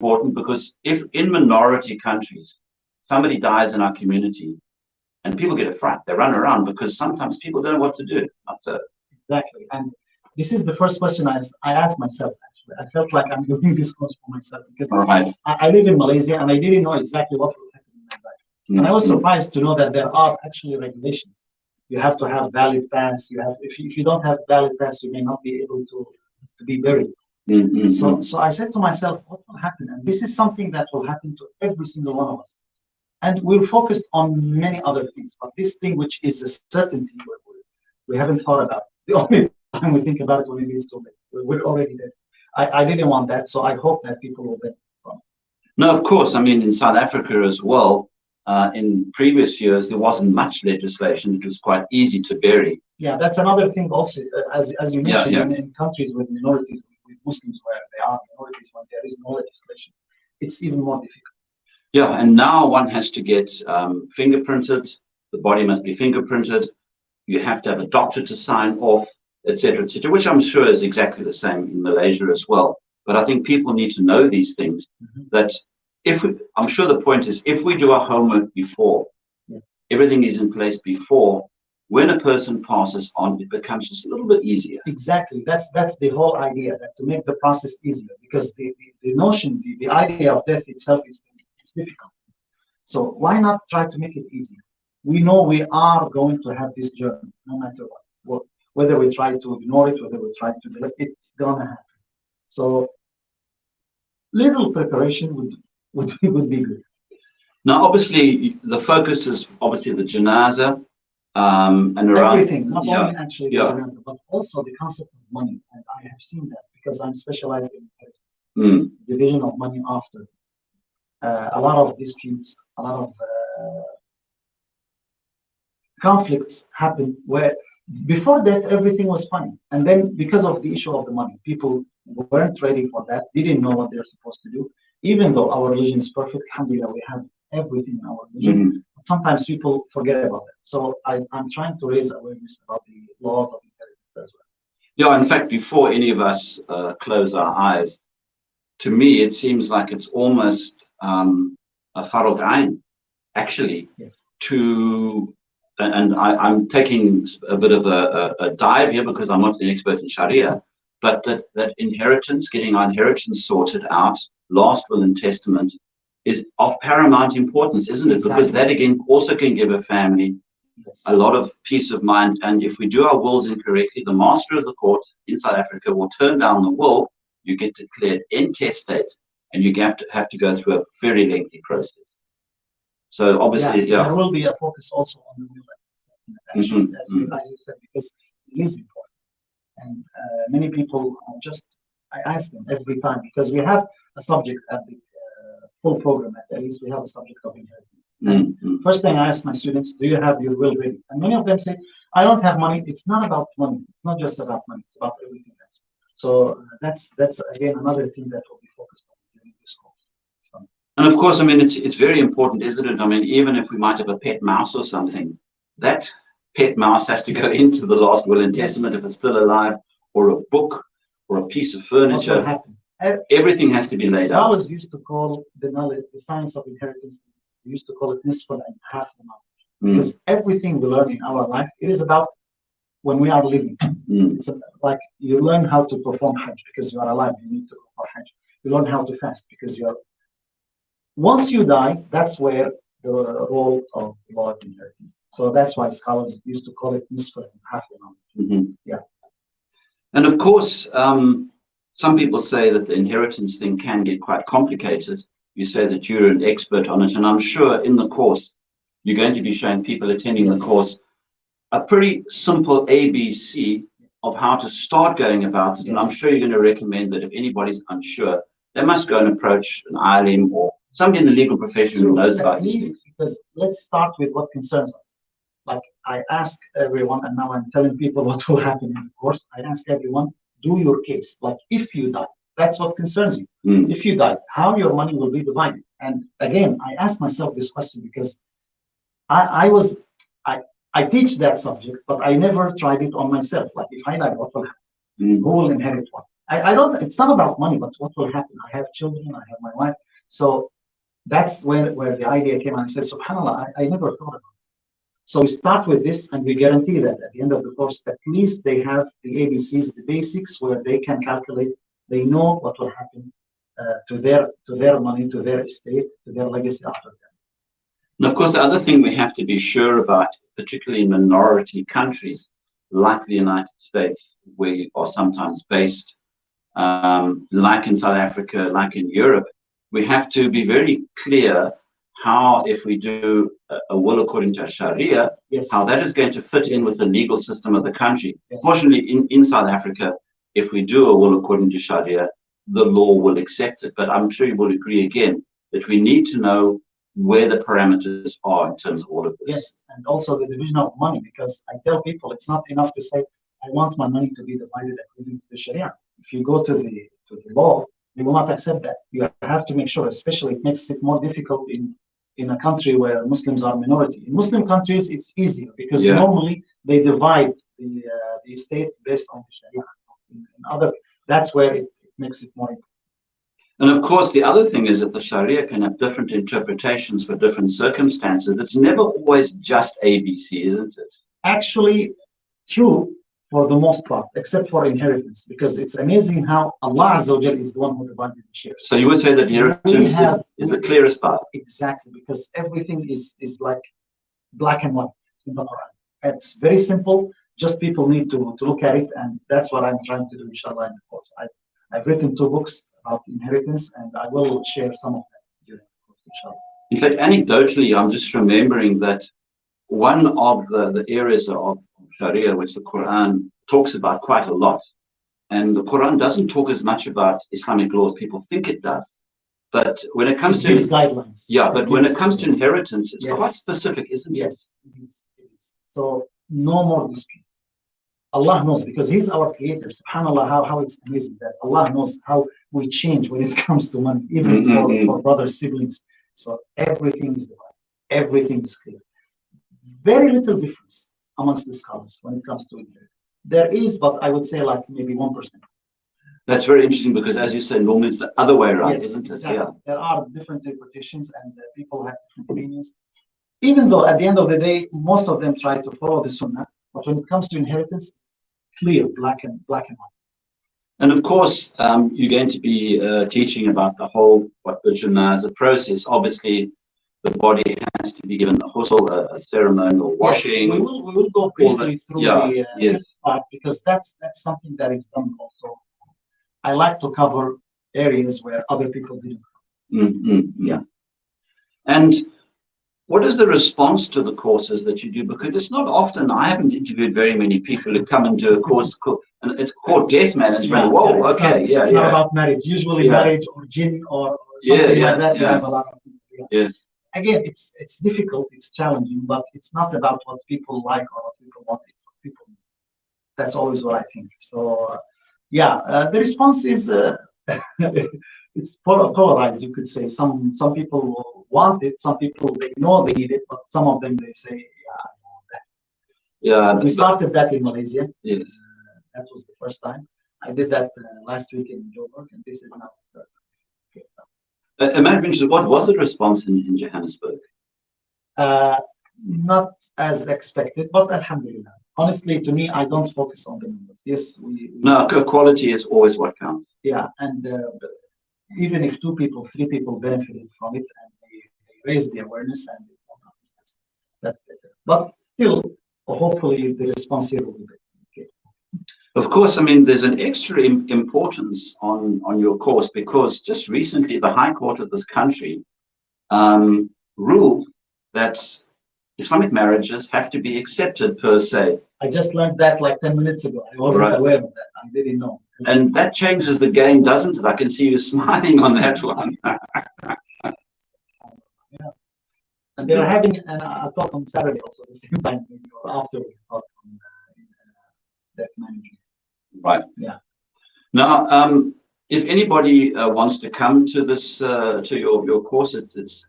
important because if in minority countries somebody dies in our community and people get a fright, they run around because sometimes people don't know what to do. So, exactly. And this is the first question I asked myself, actually. I felt like I'm doing this course for myself because right. I live in Malaysia and I didn't know exactly what will happen in my life. And I was surprised to know that there are actually regulations. You have to have valid pass. You have, if you don't have valid pass, you may not be able to be buried. So I said to myself, what will happen? And this is something that will happen to every single one of us. And we're focused on many other things, but this thing, which is a certainty, we haven't thought about. The only time we think about it when it is too late. We're already there. I didn't want that, so I hope that people will benefit from it. No, of course. I mean, in South Africa as well, in previous years, there wasn't much legislation. It was quite easy to bury. Yeah, that's another thing also, as you mentioned, in countries with minorities, with Muslims where they are minorities, when there is no legislation, it's even more difficult. Yeah, and now one has to get fingerprinted. The body must be fingerprinted. You have to have a doctor to sign off, etc., which I'm sure is exactly the same in Malaysia as well. But I think people need to know these things. That I'm sure the point is, if we do our homework before, everything is in place before, when a person passes on, it becomes just a little bit easier. Exactly. That's the whole idea, that to make the process easier, because the notion, the idea of death itself is it's difficult. So why not try to make it easier? We know we are going to have this journey, no matter what. Whether we try to ignore it, whether we try to delay it, it's gonna happen. So little preparation would be good. Now, obviously, the focus is obviously the janaza. And around everything, not only actually the janaza, but also the concept of money. And I have seen that because I'm specialized in inheritance, division of money after. A lot of disputes, a lot of conflicts happen where before death everything was fine, and then because of the issue of the money, people weren't ready for that, didn't know what they're supposed to do. Even though our religion is perfect, alhamdulillah, we have everything in our religion. But sometimes people forget about that. So I'm trying to raise awareness about the laws of inheritance as well. Yeah, in fact, before any of us close our eyes, to me, it seems like it's almost a farad ain, actually, to, and I'm taking a bit of a dive here because I'm not an expert in Sharia, but that inheritance, getting our inheritance sorted out, last will and testament, is of paramount importance, isn't it? Because that again also can give a family a lot of peace of mind. And if we do our wills incorrectly, the master of the court in South Africa will turn down the will. You get declared intestate, and you have to go through a very lengthy process. So obviously, there will be a focus also on the will, as you said, because it is important. And many people I ask them every time, because we have a subject at the full program, at least we have a subject of inheritance. And first thing I ask my students, do you have your will ready? And many of them say, I don't have money. It's not about money. It's not just about money. It's about everything else. So that's again another thing that will be focused on during this course. And of course, I mean, it's very important, isn't it? I mean, even if we might have a pet mouse or something, that pet mouse has to go into the last will and testament if it's still alive, or a book, or a piece of furniture. What will happen? Everything has to be laid out. Scholars used to call the knowledge, the science of inheritance, they used to call it nisful and half the knowledge. Because everything we learn in our life, it is about when we are living. It's like you learn how to perform Hajj because you are alive, you need to perform Hajj. You learn how to fast because you're. Once you die, that's where the role of law of inheritance. So that's why scholars used to call it nisful and half the knowledge. And of course, some people say that the inheritance thing can get quite complicated. You say that you're an expert on it, and I'm sure in the course, you're going to be showing people attending the course a pretty simple ABC of how to start going about it. And I'm sure you're going to recommend that if anybody's unsure, they must go and approach an alim or somebody in the legal profession who knows about these things. Because let's start with what concerns us. Like I ask everyone, and now I'm telling people what will happen in the course. I ask everyone, do your case. Like if you die, that's what concerns you. If you die, how your money will be divided. And again, I asked myself this question because I teach that subject, but I never tried it on myself. Like if I die, what will happen? Who will inherit what? I don't. It's not about money, but what will happen? I have children. I have my wife. So that's where the idea came. And I said, Subhanallah, I never thought about it. So we start with this, and we guarantee that at the end of the course, at least they have the ABCs, the basics, where they can calculate. They know what will happen to their money, to their estate, to their legacy after them. And of course, the other thing we have to be sure about, particularly in minority countries like the United States, where you are sometimes based, like in South Africa, like in Europe, we have to be very clear how, if we do a will according to Sharia, yes, how that is going to fit in with the legal system of the country. Yes. Fortunately, in South Africa, if we do a will according to Sharia, the law will accept it. But I'm sure you will agree again that we need to know where the parameters are in terms of all of this. Yes, and also the division of money, because I tell people it's not enough to say, I want my money to be divided according to the Sharia. If you go to the law, they will not accept that. You have to make sure, especially it makes it more difficult in a country where Muslims are minority. In Muslim countries, it's easier because normally they divide the estate based on the Sharia. In other, that's where it makes it more important. And of course, the other thing is that the Sharia can have different interpretations for different circumstances. It's never always just ABC, isn't it? Actually, true for the most part, except for inheritance, because it's amazing how Allah Azza wa Jalla is the one who divided the shares. So you would say that inheritance is the clearest part? Exactly, because everything is like black and white in the Quran. It's very simple, just people need to look at it, and that's what I'm trying to do, inshallah, in the course. I've written 2 books about inheritance, and I will share some of them during the course, inshallah. In fact, anecdotally, I'm just remembering that one of the areas of Sharia which the Quran talks about quite a lot, and the Quran doesn't talk as much about Islamic law as people think it does. But when it comes to guidelines, when it comes to inheritance, it's quite specific, isn't it? Yes, it is. So no more dispute. Allah knows, because He's our creator. SubhanAllah, how it's amazing that Allah knows how we change when it comes to money, even for brothers, siblings. So everything is divided. Everything is clear. Very little difference amongst the scholars when it comes to inheritance. There is, but I would say like maybe 1%. That's very interesting, because as you say, normally it's the other way around, isn't it? Exactly. Yeah. There are different interpretations, and people have different opinions. Even though at the end of the day, most of them try to follow the Sunnah, but when it comes to inheritance, it's clear, black and white. And of course, you're going to be teaching about the whole, what the janaza process. Obviously, the body has to be given a ghusl, a ceremonial washing. Yes, we will go briefly through the part, because that's something that is done also. I like to cover areas where other people didn't. Yeah. And what is the response to the courses that you do? Because it's not often, I haven't interviewed very many people who come and do a course, and it's called death management. It's not about marriage. Usually marriage or jinn or something like that, you have a lot of people. Yes. Again, it's difficult, it's challenging, but it's not about what people like or what people want. It's what people need. That's always what I think. So, the response is it's polarized, you could say. Some people want it, some people they know they need it, but some of them they say, I want that. Yeah. We started that in Malaysia. Yes. That was the first time. I did that last week in Joburg, and this is now the third. What was the response in Johannesburg? Not as expected, but alhamdulillah. Honestly, to me, I don't focus on the numbers. Yes, no, quality is always what counts. Yeah, and even if 2 people, 3 people benefited from it, and they raised the awareness, and that's better. But still, hopefully, the response here will be better. Okay. Of course, I mean, there's an extra importance on your course, because just recently the High Court of this country ruled that Islamic marriages have to be accepted per se. I just learned that like 10 minutes ago. I wasn't aware of that. I didn't know. And that changes the game, doesn't it? I can see you smiling on that one. Yeah. And they were having a talk on Saturday also, the same time, or after we talked on death management. Right. Yeah. Now, if anybody wants to come to this to your course, it's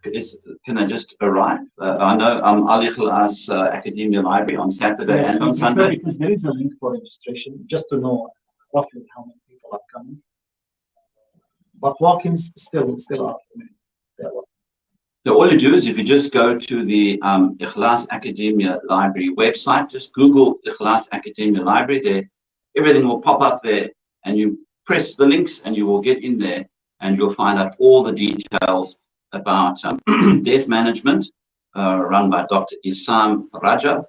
can I just arrive? I know Al Ikhlas Academia Library on Saturday and on Sunday. Because there is a link for registration, just to know roughly how many people people are coming. But walk-ins still are. So all you do is if you just go to the Ikhlas Academia Library website, just Google Ikhlas Academia Library there, everything will pop up there, and you press the links and you will get in there and you'll find out all the details about death management run by Dr. Isam Rajab.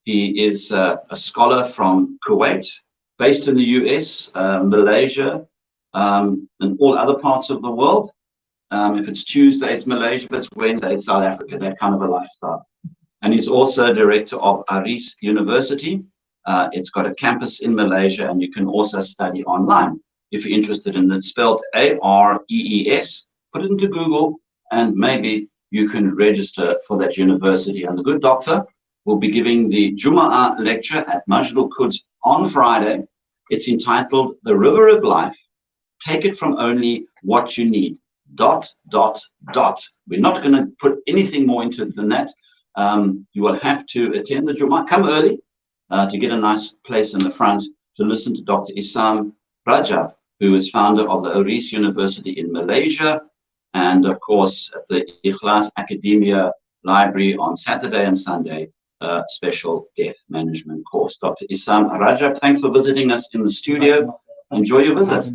He is a scholar from Kuwait, based in the US, Malaysia, and all other parts of the world. If it's Tuesday, it's Malaysia. If it's Wednesday, it's South Africa, that kind of a lifestyle. And he's also director of Aris University. It's got a campus in Malaysia, and you can also study online if you're interested in it. It's spelled AREES. Put it into Google, and maybe you can register for that university. And the good doctor will be giving the Jum'ah lecture at Majlul Quds on Friday. It's entitled The River of Life. Take it from only what you need. ... We're not going to put anything more into it than that. You will have to attend the Jummah. Come early to get a nice place in the front to listen to Dr. Isam Rajab, who is founder of the Aris University in Malaysia, and of course at the Ikhlas Academia Library on Saturday and Sunday, special death management course. Dr. Isam Rajab, thanks for visiting us in the studio. Enjoy your visit.